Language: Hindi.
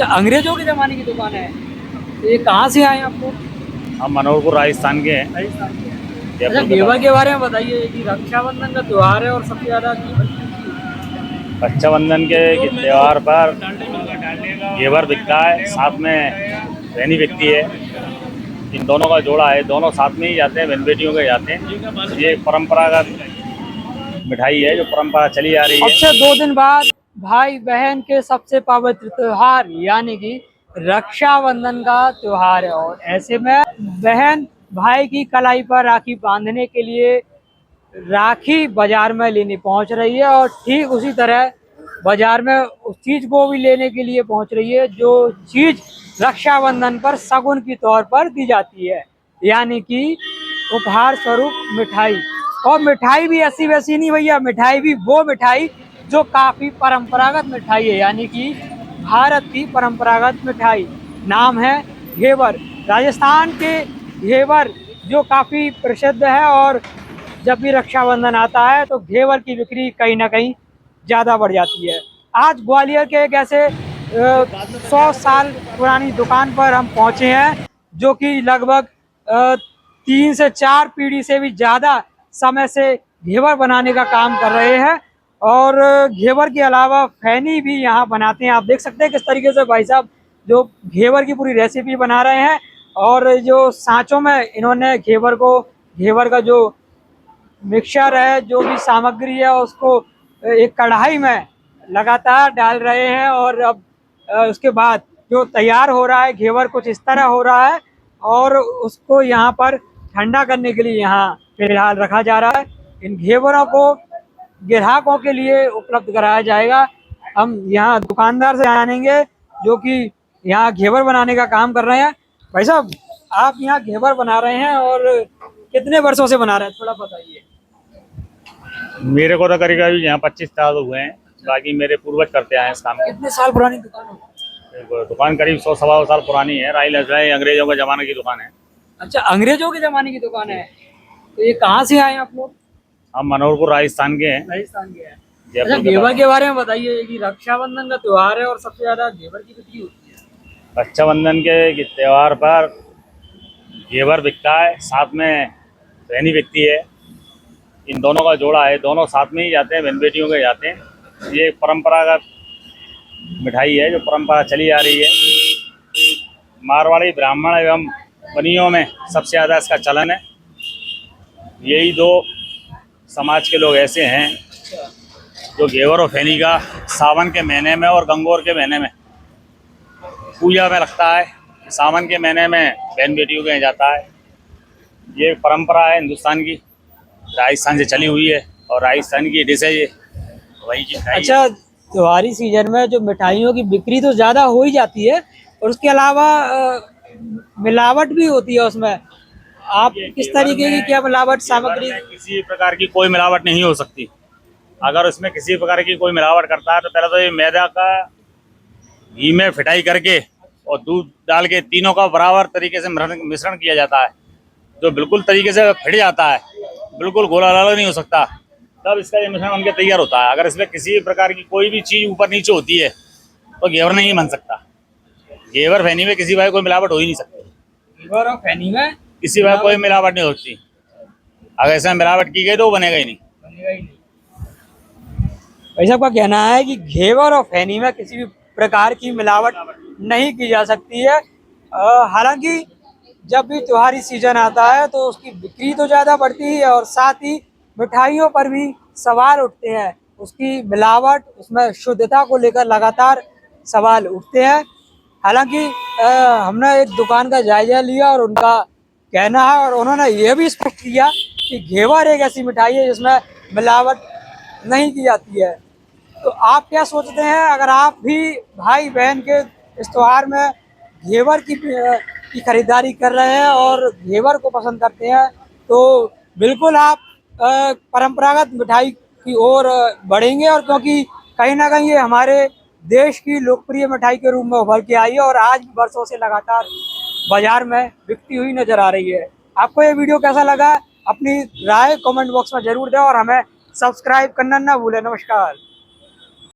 अच्छा, अंग्रेजों के ज़माने की दुकान है। तो ये कहाँ से आए आप लोग? हम मनोहरपुर राजस्थान के हैं। राजस्थान के हैं। अच्छा, जयपुर के घेवर पास। के बारे में बताइए कि रक्षाबंधन का त्योहार है और सबसे ज़्यादा घेवर की बिक्री होती रक्षाबंधन के त्यौहार पर घेवर बिकता है, साथ में रहनी बिकती है। इन दोनों का जोड़ा है, दोनों साथ में ही जाते हैं, बहन बेटियों के जाते हैं। ये परंपरागत मिठाई है जो परंपरा चली आ रही है। अब है। से 2 दिन बाद भाई बहन के सबसे पवित्र त्योहार यानी कि रक्षाबंधन का त्योहार है, और ऐसे में बहन भाई की कलाई पर राखी बांधने के लिए राखी बाजार में लेने पहुंच रही है, और ठीक उसी तरह बाजार में उस चीज को भी लेने के लिए पहुंच रही है जो चीज रक्षाबंधन पर शगुन की तौर पर दी जाती है, यानी कि उपहार स्वरूप मिठाई। और मिठाई भी ऐसी वैसी नहीं भैया, मिठाई भी वो मिठाई जो काफी परंपरागत मिठाई है, यानी कि भारत की परंपरागत मिठाई। नाम है घेवर। राजस्थान के घेवर जो काफी प्रसिद्ध है, और जब भी रक्षाबंधन आता है तो घेवर की बिक्री कहीं ना कहीं ज़्यादा बढ़ जाती है। आज ग्वालियर के एक ऐसे 100 साल पुरानी दुकान पर हम पहुंचे हैं जो कि लगभग 3 से 4 पीढ़ी से भी ज़्यादा समय से घेवर बनाने का काम कर रहे हैं। और घेवर के अलावा फैनी भी यहाँ बनाते हैं। आप देख सकते हैं किस तरीके से भाई साहब जो घेवर की पूरी रेसिपी बना रहे हैं, और जो सांचों में इन्होंने घेवर का जो मिक्सचर है, जो भी सामग्री है, उसको एक कढ़ाई में लगातार डाल रहे हैं। और अब उसके बाद जो तैयार हो रहा है घेवर कुछ इस तरह हो रहा है, और उसको यहाँ पर ठंडा करने के लिए यहाँ फिलहाल रखा जा रहा है। इन घेवरों को ग्राहकों के लिए उपलब्ध कराया जाएगा। हम यहाँ दुकानदार से जानेंगे जो कि यहाँ घेवर बनाने का काम कर रहे हैं। भाई साहब, आप यहाँ घेवर बना रहे हैं और कितने वर्षों से बना रहे हैं, थोड़ा बताइए। मेरे को तो करीब करीब यहाँ 25 साल हुए हैं। बाकी मेरे पूर्वज करते आए हैं इस काम को। कितने साल पुरानी दुकान हो? दुकान करीब 100 सवा 100 साल पुरानी है। राई लजराई अंग्रेजों के जमाने की दुकान है। अच्छा, अंग्रेजों के जमाने की दुकान है। तो ये कहाँ से आए आप लोग? हम मनोहरपुर राजस्थान के हैं। राजस्थान के हैं। अच्छा, जयपुर के घेवर पास। के बारे में बताइए कि रक्षाबंधन का त्योहार है और सबसे ज्यादा घेवर की बिक्री होती है। रक्षाबंधन के त्यौहार पर घेवर बिकता है, साथ में रहनी बिकती है। इन दोनों का जोड़ा है, दोनों साथ में ही जाते हैं, बहन बेटियों के जाते हैं। ये परंपरागत मिठाई है जो परंपरा चली आ रही है। मारवाड़ी ब्राह्मण एवं बनियों में सबसे ज़्यादा इसका चलन है। यही दो समाज के लोग ऐसे हैं जो घेवर और फैनी का सावन के महीने में और गंगौर के महीने में पूजा में रखता है। सावन के महीने में बहन बेटियों के यहाँ जाता है। ये परंपरा है हिंदुस्तान की, राजस्थान से चली हुई है, और राजस्थान की डिश है ये, वही की मिठाई है। अच्छा, त्योहारी सीजन में जो मिठाइयों की बिक्री तो ज्यादा हो ही जाती है, और उसके अलावा मिलावट भी होती है उसमें। आप किस तरीके की क्या मिलावट सामग्री? किसी प्रकार की कोई मिलावट नहीं हो सकती। अगर उसमें किसी प्रकार की कोई मिलावट करता है तो पहले तो ये मैदा का घी में फिटाई करके और दूध डाल के तीनों का बराबर तरीके से मिश्रण किया जाता है, जो बिल्कुल तरीके से फिट जाता है, बिल्कुल गोला लाला नहीं हो सकता। तब इसका ये मिश्रण बनके तैयार होता है। अगर इसमें किसी प्रकार की कोई भी चीज ऊपर नीचे होती है तो घेवर नहीं बन सकता। घेवर फैनी में किसी भाई कोई मिलावट हो ही नहीं सकती। घेवर और फैनी में किसी भाई कोई मिलावट नहीं होती। अगर इसमें मिलावट की गई तो वो बनेगा ही नहीं। बनेगा ही नहीं। भाई साहब का कहना है कि घेवर और फैनी में किसी भी प्रकार की मिलावट नहीं की जा सकती है। हालांकि जब भी त्योहारी सीजन आता है तो उसकी बिक्री तो ज़्यादा बढ़ती ही है, और साथ ही मिठाइयों पर भी सवाल उठते हैं। उसकी मिलावट, उसमें शुद्धता को लेकर लगातार सवाल उठते हैं। हालांकि हमने एक दुकान का जायजा लिया और उनका कहना है, और उन्होंने ये भी स्पष्ट किया कि घेवर एक ऐसी मिठाई है जिसमें मिलावट नहीं की जाती है। तो आप क्या सोचते हैं, अगर आप भी भाई बहन के इस त्योहार में घेवर की खरीदारी कर रहे हैं और घेवर को पसंद करते हैं, तो बिल्कुल आप परंपरागत मिठाई की ओर बढ़ेंगे, और क्योंकि कहीं ना कहीं ये हमारे देश की लोकप्रिय मिठाई के रूप में उभर के आई है, और आज भी वर्षों से लगातार बाजार में बिकती हुई नजर आ रही है। आपको ये वीडियो कैसा लगा, अपनी राय कमेंट बॉक्स में जरूर दें, और हमें सब्सक्राइब करना ना भूलें। नमस्कार।